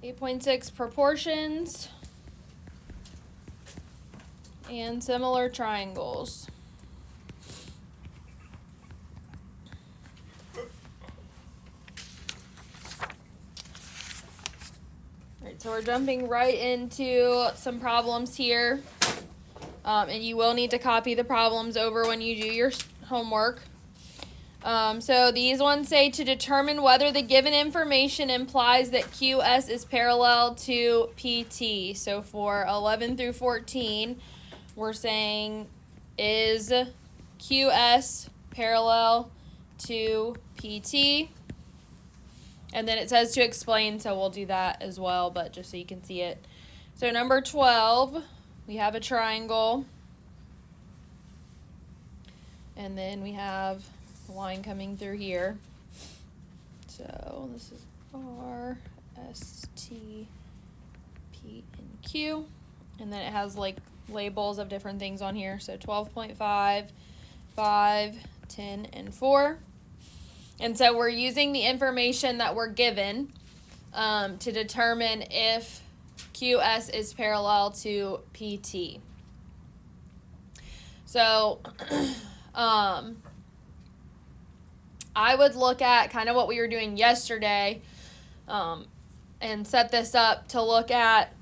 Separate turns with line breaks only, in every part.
8.6 proportions and similar triangles. Alright, so we're jumping right into some problems here. And you will need to copy the problems over when you do your homework. So these ones say to determine whether the given information implies that QS is parallel to PT. So for 11 through 14, we're saying is QS parallel to PT? And then it says to explain, so we'll do that as well, but just so you can see it. So number 12, we have a triangle. And then we have a line coming through here. So this is R, S, T, P, and Q. And then it has like labels of different things on here. So 12.5, 5, 10, and 4. And so we're using the information that we're given to determine if QS is parallel to PT. So I would look at kind of what we were doing yesterday and set this up to look at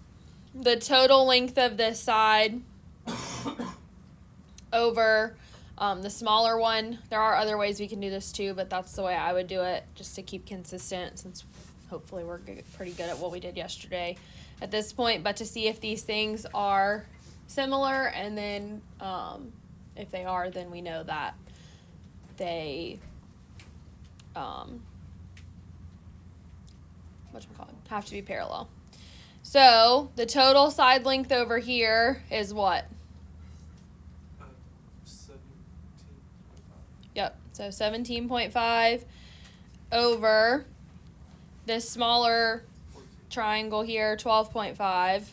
the total length of this side over the smaller one. There are other ways we can do this too, but that's the way I would do it, just to keep consistent, since hopefully we're pretty good at what we did yesterday at this point. But to see if these things are similar, and then if they are, then we know that they have to be parallel. So the total side length over here is what?
17.5.
Yep, so 17.5 over this smaller
14.
triangle here, 12.5,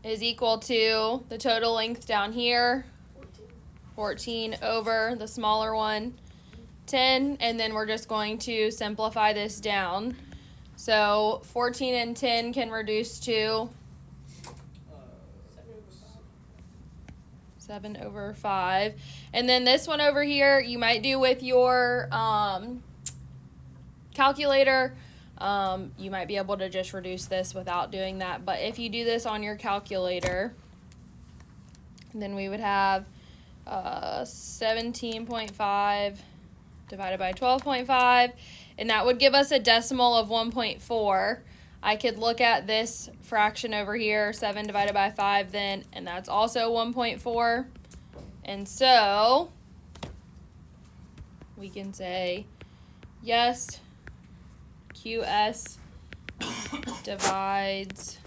is equal to the total length down here, 14 over the smaller one, 10, and then we're just going to simplify this down. So 14 and 10 can reduce to 7 over 5. And then this one over here, you might do with your calculator. You might be able to just reduce this without doing that. But if you do this on your calculator, then we would have 17.5 divided by 12.5. And that would give us a decimal of 1.4. I could look at this fraction over here, 7 divided by 5 then, and that's also 1.4. And so we can say, yes, QS divides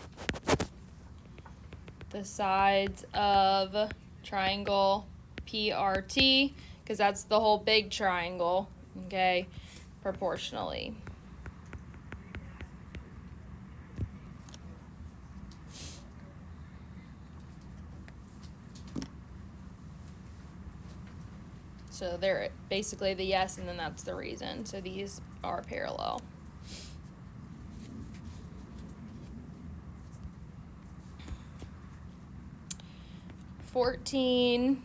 the sides of triangle PRT, because that's the whole big triangle, okay, proportionally. So they're basically the yes, and then that's the reason. So these are parallel. Fourteen.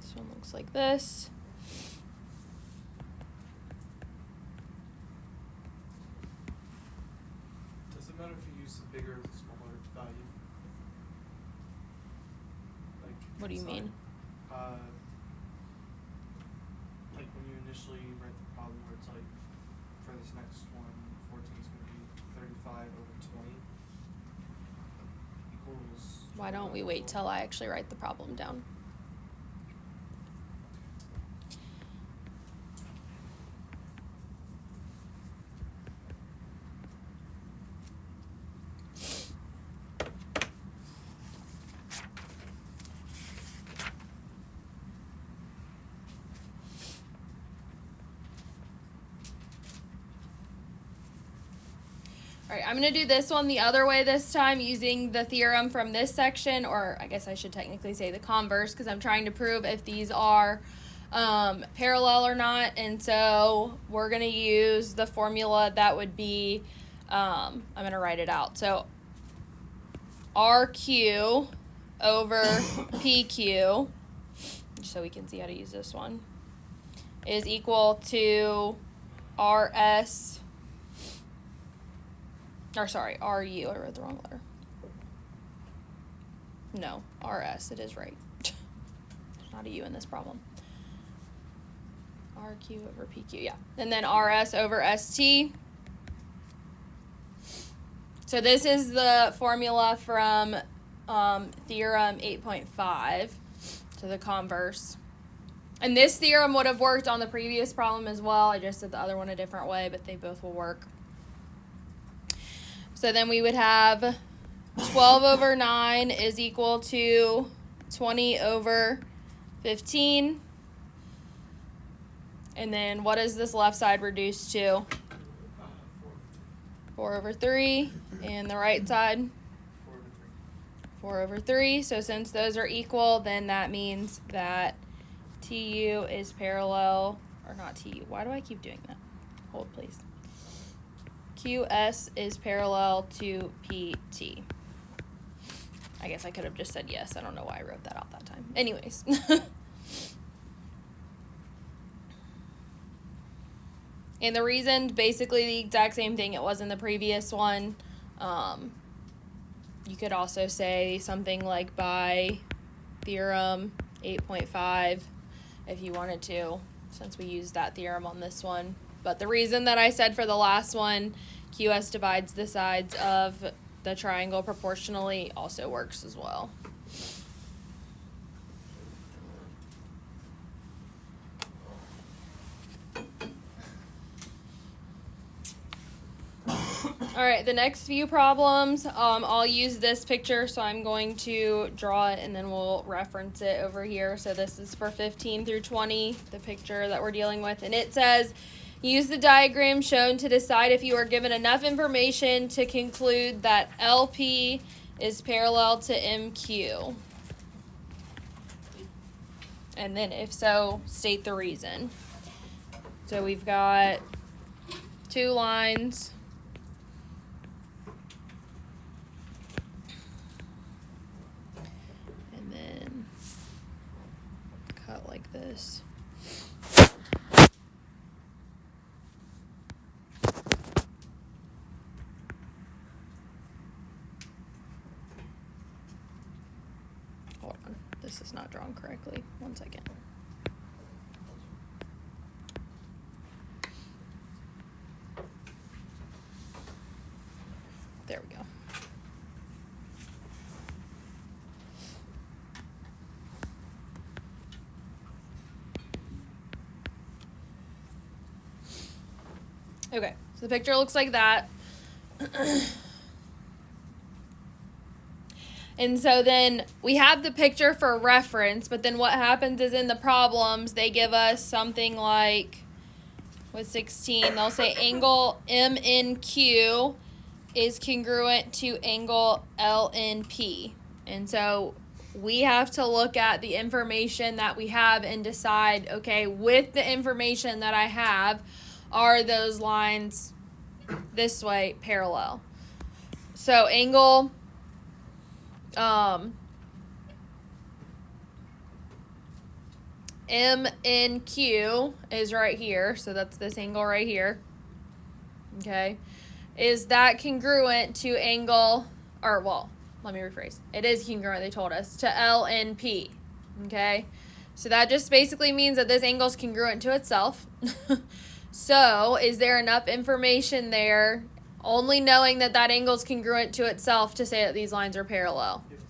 This one looks like this.
Does it matter if you use the bigger or the smaller value? Like,
What do you mean?
Like when you initially write the problem where it's like, for this next one, 14 is going to be 35 over 20 equals...
Why don't we wait till I actually write the problem down? Alright, I'm going to do this one the other way this time using the theorem from this section, or I guess I should technically say the converse, because I'm trying to prove if these are parallel or not. And so we're going to use the formula that would be, I'm going to write it out. So RQ over PQ, so we can see how to use this one, is equal to RS, or sorry, RU, I wrote the wrong letter. No, RS, it is right. There's not a U in this problem. RQ over PQ, yeah. And then RS over ST. So this is the formula from theorem 8.5, so the converse. And this theorem would have worked on the previous problem as well. I just did the other one a different way, but they both will work. So then we would have 12 over 9 is equal to 20 over 15. And then what is this left side reduced to? 4 over 3. And the right side? 4 over 3. So since those are equal, then that means that TU is parallel, or not TU. Why do I keep doing that? Hold, please. QS is parallel to PT. I guess I could have just said yes. I don't know why I wrote that out that time. Anyways. And the reason, basically the exact same thing it was in the previous one. You could also say something like by theorem 8.5 if you wanted to, since we used that theorem on this one. But the reason that I said for the last one, QS divides the sides of the triangle proportionally, also works as well. Alright, the next few problems, I'll use this picture, so I'm going to draw it and then we'll reference it over here. So this is for 15 through 20, the picture that we're dealing with. And it says, use the diagram shown to decide if you are given enough information to conclude that LP is parallel to MQ. And then if so, state the reason. So we've got 2 lines. And then cut like this. Hold on, this is not drawn correctly. 1 second. There we go. Okay, so the picture looks like that. And so then we have the picture for reference, but then what happens is in the problems, they give us something like, with 16, they'll say angle MNQ is congruent to angle LNP. And so we have to look at the information that we have and decide, okay, with the information that I have, are those lines this way parallel? So angle MNQ is right here, so that's this angle right here. Okay, is that congruent to angle, or well, let me rephrase. It is congruent, they told us, to LNP. Okay, so that just basically means that this angle is congruent to itself. So is there enough information there, only knowing that that angle is congruent to itself, to say that these lines are parallel?
Yes.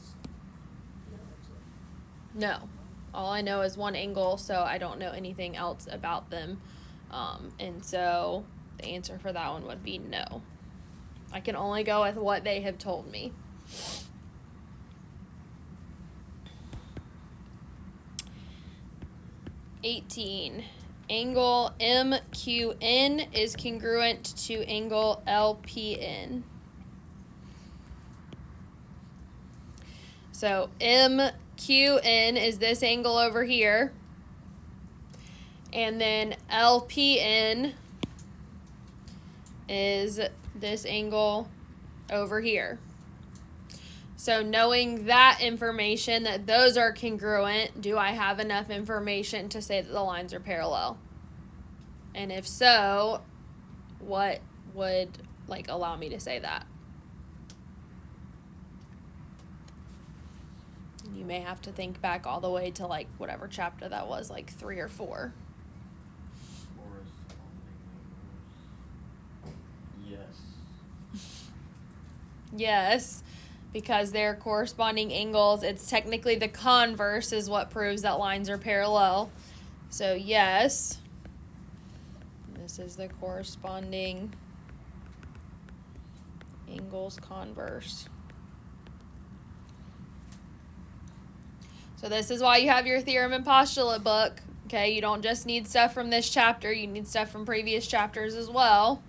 No. All I know is one angle, so I don't know anything else about them. And so the answer for that one would be no. I can only go with what they have told me. (18) Angle MQN is congruent to angle LPN. So MQN is this angle over here. And then LPN is this angle over here. So knowing that information, that those are congruent, do I have enough information to say that the lines are parallel? And if so, what would allow me to say that? You may have to think back all the way to whatever chapter that was, 3 or 4.
Yes.
Yes, because they're corresponding angles. It's technically the converse is what proves that lines are parallel. So yes, this is the corresponding angles converse. So this is why you have your theorem and postulate book. Okay, you don't just need stuff from this chapter, you need stuff from previous chapters as well.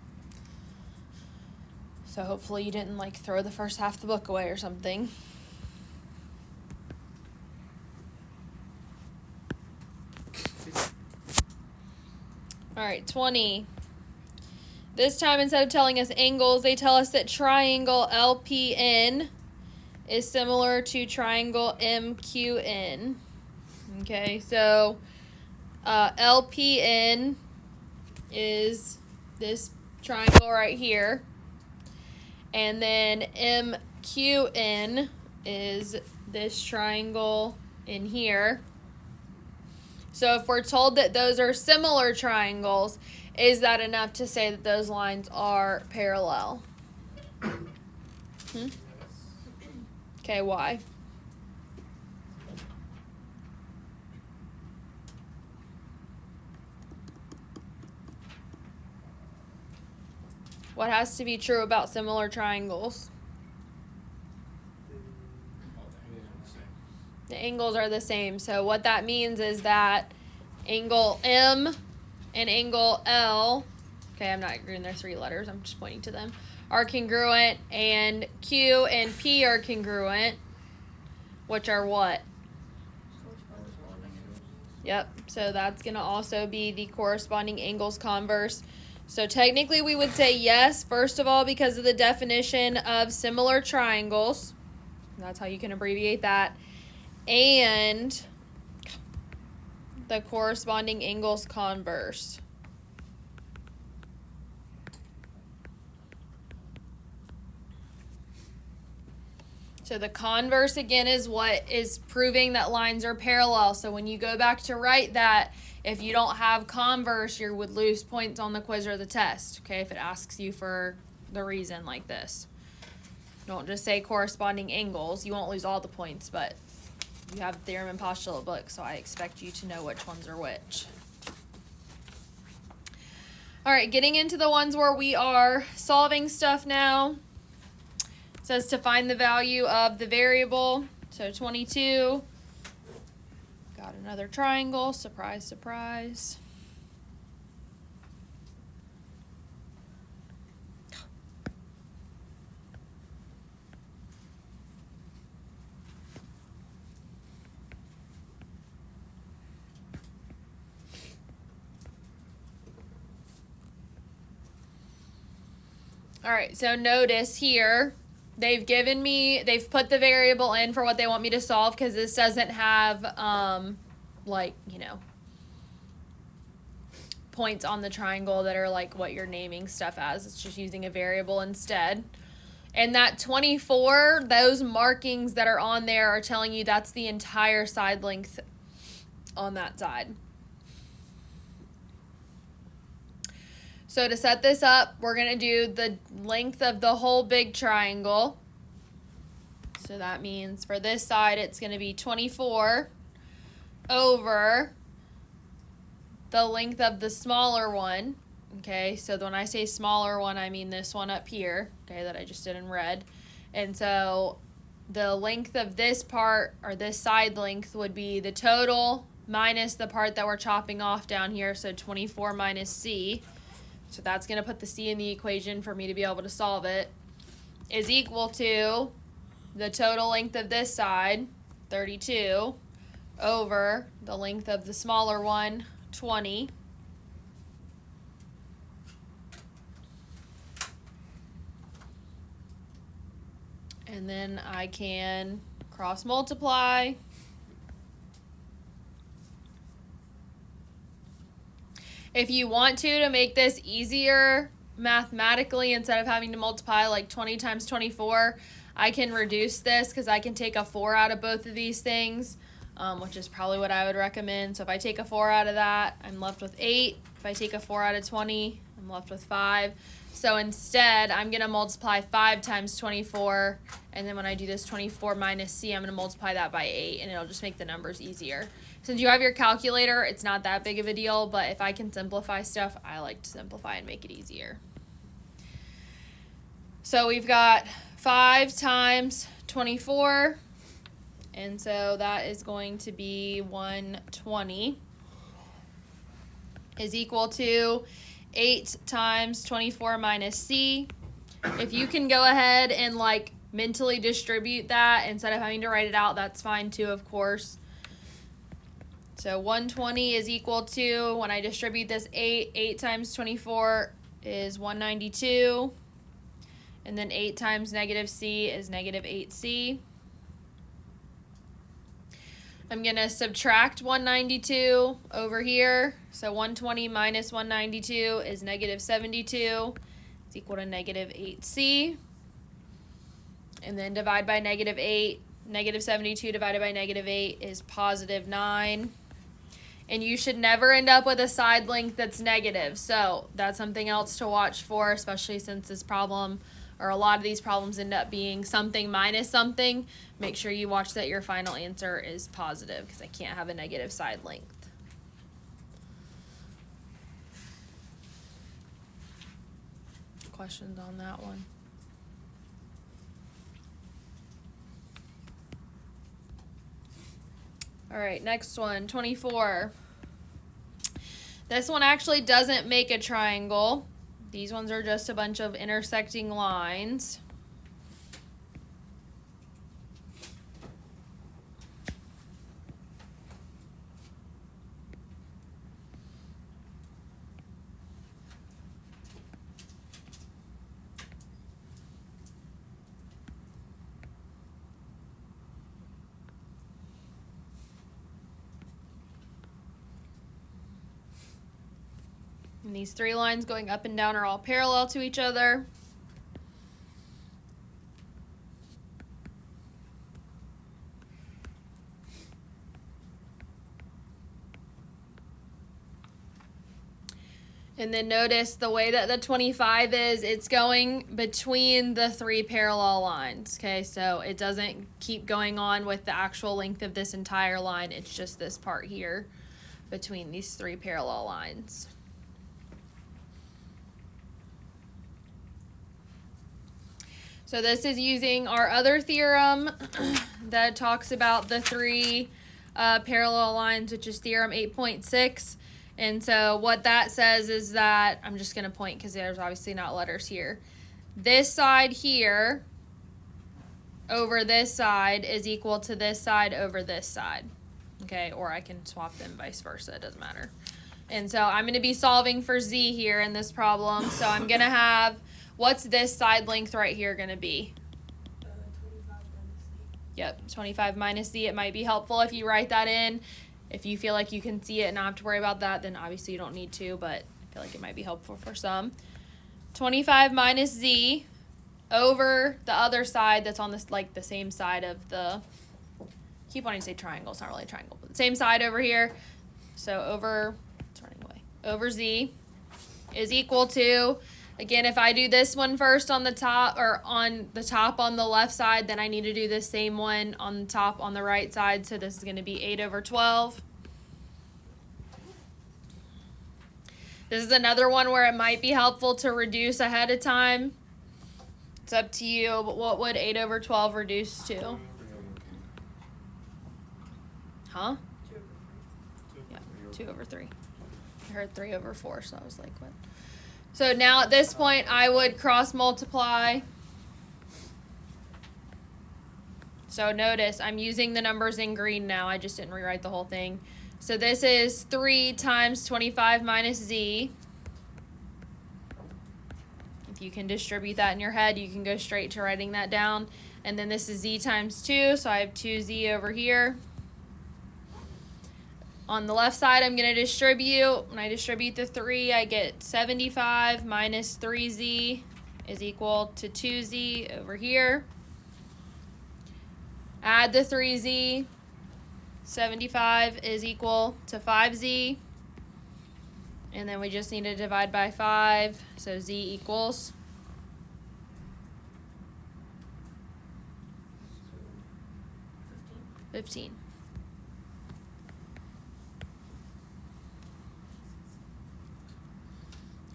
So hopefully you didn't throw the first half of the book away or something. All right, 20. This time, instead of telling us angles, they tell us that triangle LPN is similar to triangle MQN. Okay, so LPN is this triangle right here. And then MQN is this triangle in here. So if we're told that those are similar triangles, is that enough to say that those lines are parallel? Okay, why? What has to be true about similar triangles? The angles are the same. So what that means is that angle M and angle L, okay, I'm not agreeing they're 3 letters, I'm just pointing to them, are congruent, and Q and P are congruent, which are what? Yep, so that's going to also be the corresponding angles converse. So technically we would say yes, first of all, because of the definition of similar triangles. That's how you can abbreviate that. And the corresponding angles converse. So the converse, again, is what is proving that lines are parallel. So when you go back to write that, if you don't have converse, you would lose points on the quiz or the test, okay, if it asks you for the reason like this. Don't just say corresponding angles. You won't lose all the points, but you have the theorem and postulate book, so I expect you to know which ones are which. All right, getting into the ones where we are solving stuff now. It says to find the value of the variable. So 22. Got another triangle. Surprise, surprise. All right, so notice here, they've put the variable in for what they want me to solve, because this doesn't have, points on the triangle that are what you're naming stuff as. It's just using a variable instead. And that 24, those markings that are on there are telling you that's the entire side length on that side. So to set this up, we're going to do the length of the whole big triangle. So that means for this side, it's going to be 24 over the length of the smaller one. Okay, so when I say smaller one, I mean this one up here, okay, that I just did in red. And so the length of this part, or this side length, would be the total minus the part that we're chopping off down here, so 24 minus C. So that's going to put the C in the equation for me to be able to solve it, is equal to the total length of this side, 32, over the length of the smaller one, 20. And then I can cross multiply. If you want to make this easier mathematically, instead of having to multiply like 20 times 24, I can reduce this because I can take a 4 out of both of these things, which is probably what I would recommend. So if I take a 4 out of that, I'm left with 8. If I take a 4 out of 20, I'm left with 5. So instead, I'm going to multiply 5 times 24, and then when I do this 24 minus c, I'm going to multiply that by 8, and it'll just make the numbers easier. Since you have your calculator, it's not that big of a deal, but if I can simplify stuff, I like to simplify and make it easier. So we've got 5 times 24, and so that is going to be 120 is equal to 8 times 24 minus c. If you can go ahead and like mentally distribute that instead of having to write it out, that's fine too, of course. So 120 is equal to, when I distribute this 8 times 24 is 192. And then 8 times negative c is negative 8c. I'm going to subtract 192 over here. So 120 minus 192 is negative 72. It's equal to negative 8c. And then divide by negative 8. Negative 72 divided by negative 8 is positive 9. And you should never end up with a side length that's negative. So that's something else to watch for, especially since this problem, or a lot of these problems, end up being something minus something. Make sure you watch that your final answer is positive, because I can't have a negative side length. Questions on that one? All right, next one, 24. This one actually doesn't make a triangle. These ones are just a bunch of intersecting lines. And these 3 lines going up and down are all parallel to each other. And then notice the way that the 25 is, it's going between the 3 parallel lines. Okay, so it doesn't keep going on with the actual length of this entire line. It's just this part here between these 3 parallel lines. So this is using our other theorem that talks about the 3 parallel lines, which is theorem 8.6. And so what that says is that, I'm just going to point because there's obviously not letters here. This side here over this side is equal to this side over this side. Okay, or I can swap them vice versa, it doesn't matter. And so I'm going to be solving for z here in this problem. So I'm going to have, what's this side length right here going to be?
25 minus z.
Yep, 25 minus z. It might be helpful if you write that in. If you feel like you can see it and not have to worry about that, then obviously you don't need to, but I feel like it might be helpful for some. 25 minus z over the other side that's on this, like the same side of the, I keep wanting to say triangle, it's not really a triangle, but the same side over here. So over, it's running away, over z is equal to, again, if I do this one first on the top, or on the top on the left side, then I need to do the same one on the top on the right side. So this is going to be 8 over 12. This is another one where it might be helpful to reduce ahead of time. It's up to you, but what would 8 over 12 reduce to? Huh?
2 over 3.
Yeah, 2 over 3. I heard 3 over 4, so I was like, what? So now at this point, I would cross multiply So notice I'm using the numbers in green now. I just didn't rewrite the whole thing. So this is 3 times 25 minus z. If you can distribute that in your head, you can go straight to writing that down. And then this is z times 2, so I have 2z over here. On the left side, I'm going to distribute. When I distribute the 3, I get 75 minus 3z is equal to 2z over here. Add the 3z. 75 is equal to 5z. And then we just need to divide by 5. So z equals 15.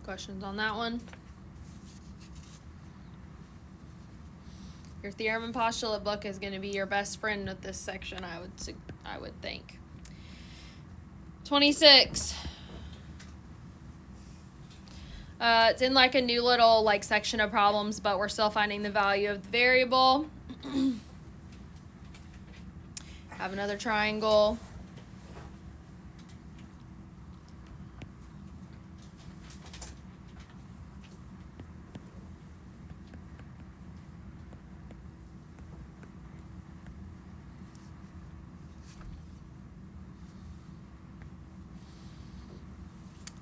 Questions on that one? Your theorem and postulate book is going to be your best friend with this section, I would think. 26. It's in like a new little like section of problems, but we're still finding the value of the variable. Have another triangle.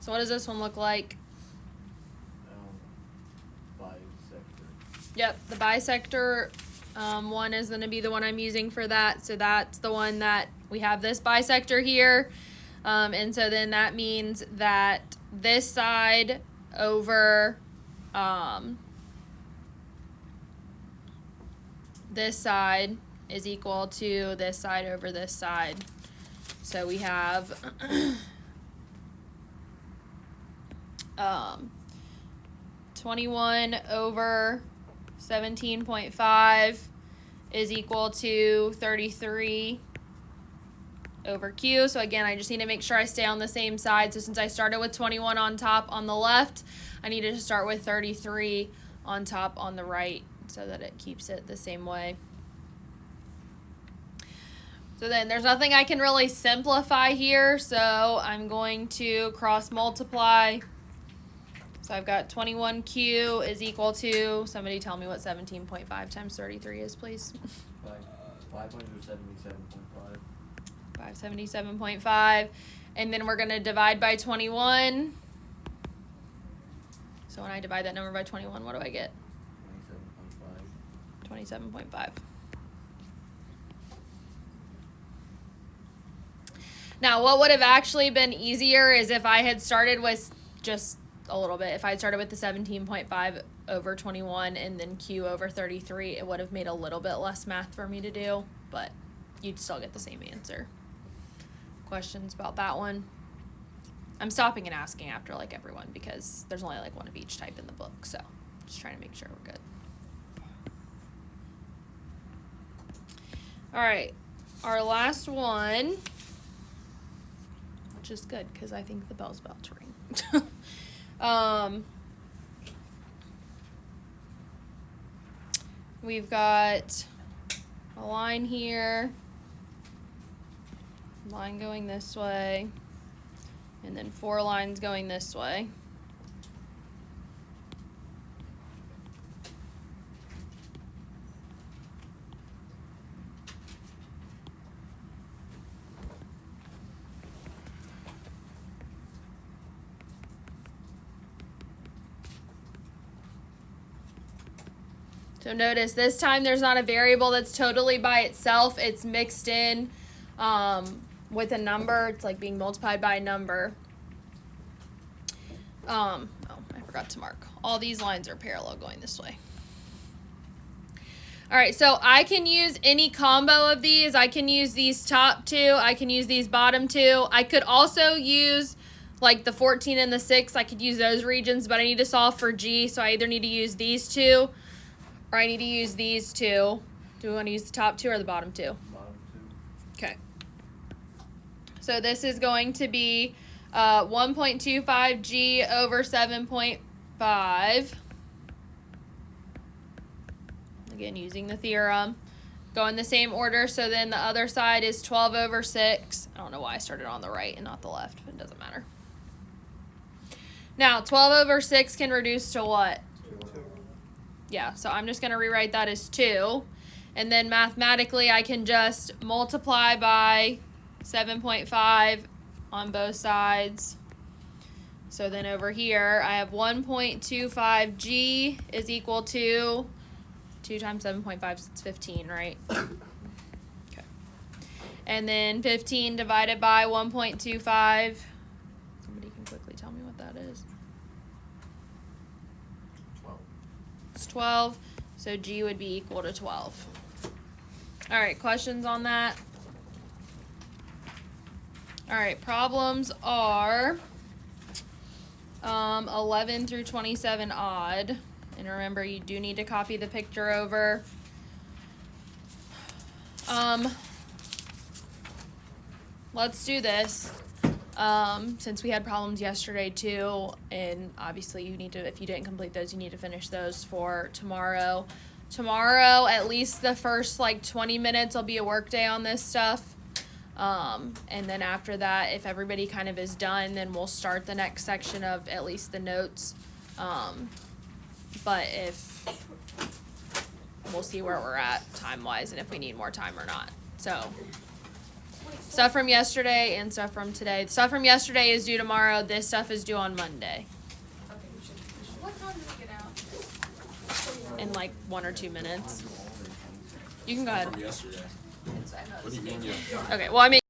So what does this one look like?
Bisector.
Yep, the bisector one is going to be the one I'm using for that. So that's the one that we have this bisector here. And so then that means that this side over this side is equal to this side over this side. So we have 21 over 17.5 is equal to 33 over q. So again, I just need to make sure I stay on the same side. So since I started with 21 on top on the left, I needed to start with 33 on top on the right so that it keeps it the same way. So then there's nothing I can really simplify here, so I'm going to cross multiply. So I've got 21q is equal to, somebody tell me what 17.5 times 33 is, please.
577.5.
577.5. And then we're going to divide by 21. So when I divide that number by 21, what do I get?
27.5.
27.5. Now, what would have actually been easier is if I had started with just a little bit. If I had started with the 17.5 over 21 and then q over 33, it would have made a little bit less math for me to do, but you'd still get the same answer. Questions about that one? I'm stopping and asking after like everyone because there's only like one of each type in the book, so just trying to make sure we're good. All right, our last one, which is good because I think the bell's about to ring. We've got a line here, line going this way, and then 4 lines going this way. So notice this time there's not a variable that's totally by itself. It's mixed in with a number. It's like being multiplied by a number. Oh, I forgot to mark. All these lines are parallel going this way. All right, so I can use any combo of these. I can use these top 2. I can use these bottom 2. I could also use like the 14 and the 6. I could use those regions, but I need to solve for g, so I either need to use these 2 or I need to use these 2. Do we want to use the top 2 or the bottom 2?
Bottom 2.
Okay. So this is going to be 1.25 g over 7.5. Again, using the theorem. go in the same order. So then the other side is 12 over 6. I don't know why I started on the right and not the left, but it doesn't matter. Now, 12 over 6 can reduce to what? Yeah, so I'm just going to rewrite that as 2. And then mathematically, I can just multiply by 7.5 on both sides. So then over here, I have 1.25g is equal to 2 times 7.5, so it's 15, right? Okay. And then 15 divided by 1.25. Somebody can quickly tell me what that is.
12.
It's 12, so g would be equal to 12. All right, questions on that? All right, problems are 11 through 27 odd. And remember, you do need to copy the picture over. Let's do this. Since we had problems yesterday too, and obviously you need to, if you didn't complete those, you need to finish those for tomorrow. Tomorrow, at least the first like 20 minutes will be a work day on this stuff. And then after that, if everybody kind of is done, then we'll start the next section of at least the notes. But if we'll see where we're at time-wise and if we need more time or not. So stuff from yesterday and stuff from today. The stuff from yesterday is due tomorrow. This stuff is due on Monday
Okay, we should. What time did we get out?
in like 1 or 2 minutes. You can go ahead.
From yesterday.
It's, I know
What do
it's
you mean, yeah?
Okay, well, I mean,